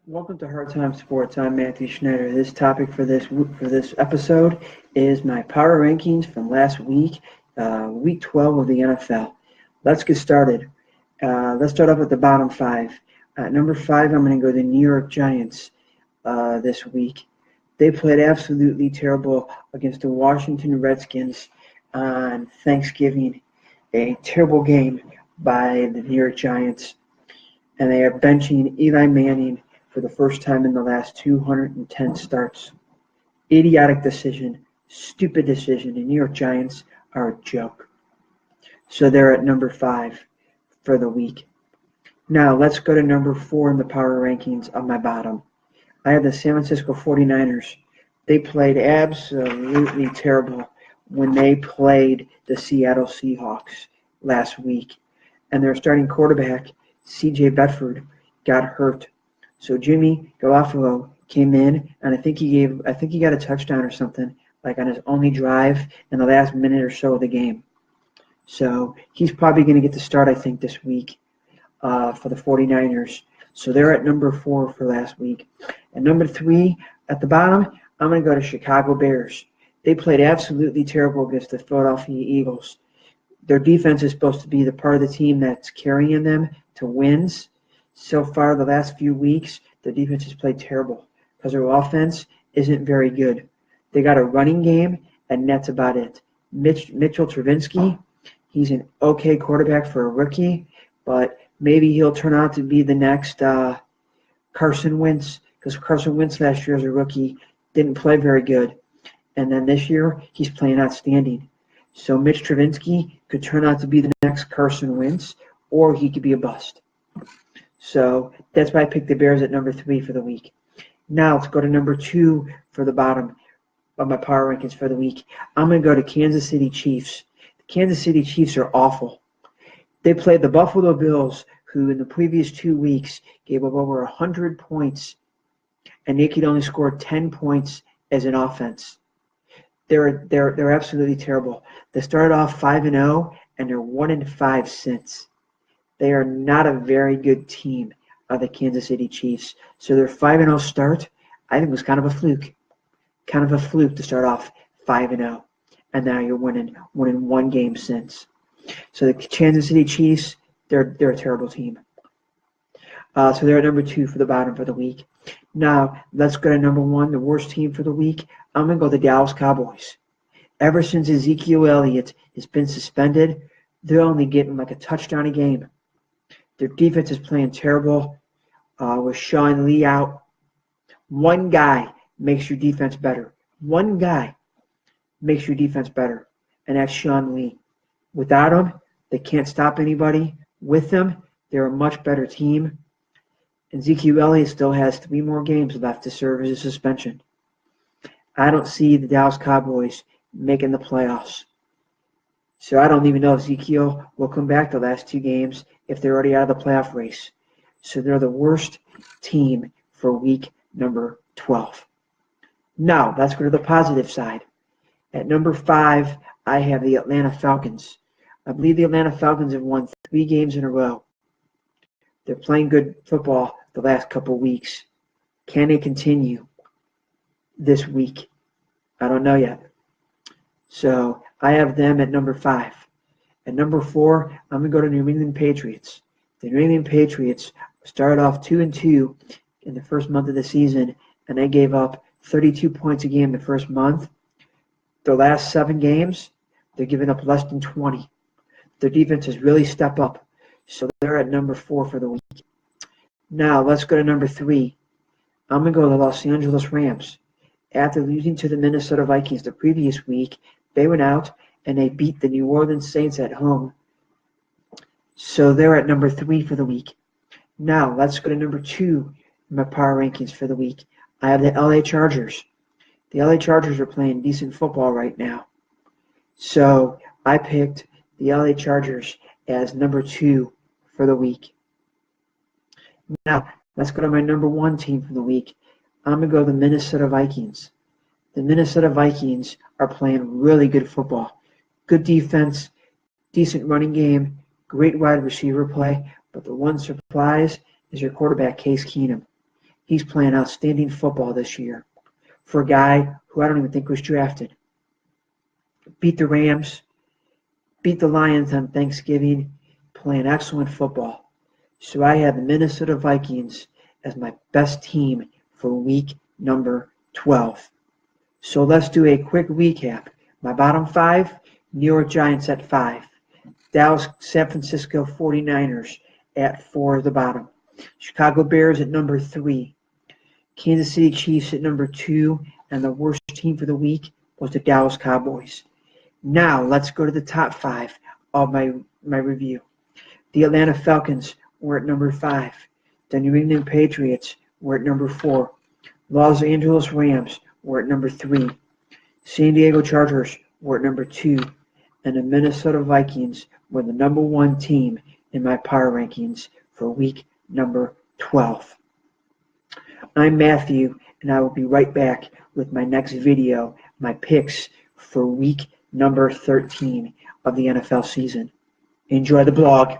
Welcome to Hard Time Sports. I'm Matthew Schneider. This topic for this episode is my power rankings from last week, week 12 of the NFL. Let's get started. Let's start off at the bottom five. At number 5, I'm going to go to the New York Giants this week. They played absolutely terrible against the Washington Redskins on Thanksgiving. A terrible game by the New York Giants, and they are benching Eli Manning for the first time in the last 210 starts. Idiotic decision, stupid decision. The New York Giants are a joke. So they're at number 5 for the week. Now let's go to number 4 in the power rankings on my bottom. I have the San Francisco 49ers. They played absolutely terrible when they played the Seattle Seahawks last week. And their starting quarterback, C.J. Beathard, got hurt. So Jimmy Garoppolo came in, and I think he got a touchdown or something, like on his only drive in the last minute or so of the game. So he's probably going to get the start, I think, this week for the 49ers. So they're at number 4 for last week. And number 3, at the bottom, I'm going to go to Chicago Bears. They played absolutely terrible against the Philadelphia Eagles. Their defense is supposed to be the part of the team that's carrying them to wins. So far, the last few weeks, the defense has played terrible because their offense isn't very good. They got a running game, and that's about it. Mitchell Trubisky, he's an okay quarterback for a rookie, but maybe he'll turn out to be the next Carson Wentz, because Carson Wentz last year as a rookie didn't play very good. And then this year, he's playing outstanding. So Mitch Trubisky could turn out to be the next Carson Wentz, or he could be a bust. So that's why I picked the Bears at number 3 for the week. Now let's go to number 2 for the bottom of my power rankings for the week. I'm going to go to Kansas City Chiefs. The Kansas City Chiefs are awful. They played the Buffalo Bills, who in the previous 2 weeks gave up over 100 points, and they could only score 10 points as an offense. They're absolutely terrible. They started off 5-0, and they're 1-5 since. They are not a very good team, the Kansas City Chiefs. So their 5-0 start, I think, was kind of a fluke. Kind of a fluke to start off 5-0. And now you're winning one game since. So the Kansas City Chiefs, they're a terrible team. So they're at number 2 for the bottom for the week. Now, let's go to number 1, the worst team for the week. I'm going to go the Dallas Cowboys. Ever since Ezekiel Elliott has been suspended, they're only getting like a touchdown a game. Their defense is playing terrible with Sean Lee out. One guy makes your defense better. One guy makes your defense better, and that's Sean Lee. Without him, they can't stop anybody. With them, they're a much better team. And Ezekiel Elliott still has 3 more games left to serve as a suspension. I don't see the Dallas Cowboys making the playoffs. So I don't even know if Ezekiel will come back the last 2 games if they're already out of the playoff race. So they're the worst team for week number 12. Now, let's go to the positive side. At number 5, I have the Atlanta Falcons. I believe the Atlanta Falcons have won 3 games in a row. They're playing good football the last couple weeks. Can they continue this week? I don't know yet. So I have them at number 5. At number 4, I'm going to go to New England Patriots. The New England Patriots started off 2-2 in the first month of the season, and they gave up 32 points a game the first month. Their last 7 games, they're giving up less than 20. Their defense has really stepped up, so they're at number 4 for the week. Now let's go to number 3. I'm going to go to the Los Angeles Rams. After losing to the Minnesota Vikings the previous week, they went out and they beat the New Orleans Saints at home. So they're at number 3 for the week. Now, let's go to number 2 in my power rankings for the week. I have the LA Chargers. The LA Chargers are playing decent football right now. So I picked the LA Chargers as number 2 for the week. Now, let's go to my number 1 team for the week. I'm going to go the Minnesota Vikings. The Minnesota Vikings are playing really good football. Good defense, decent running game, great wide receiver play, but the one surprise is your quarterback, Case Keenum. He's playing outstanding football this year for a guy who I don't even think was drafted. Beat the Rams, beat the Lions on Thanksgiving, playing excellent football. So I have the Minnesota Vikings as my best team for week number 12. So let's do a quick recap. My bottom 5, New York Giants at 5. Dallas San Francisco 49ers at 4 the bottom. Chicago Bears at number 3. Kansas City Chiefs at number 2. And the worst team for the week was the Dallas Cowboys. Now let's go to the top 5 of my review. The Atlanta Falcons were at number 5. The New England Patriots were at number 4. Los Angeles Rams were at number 3. San Diego Chargers were at number 2. And the Minnesota Vikings were the number 1 team in my power rankings for week number 12. I'm Matthew, and I will be right back with my next video, my picks for week number 13 of the NFL season. Enjoy the blog.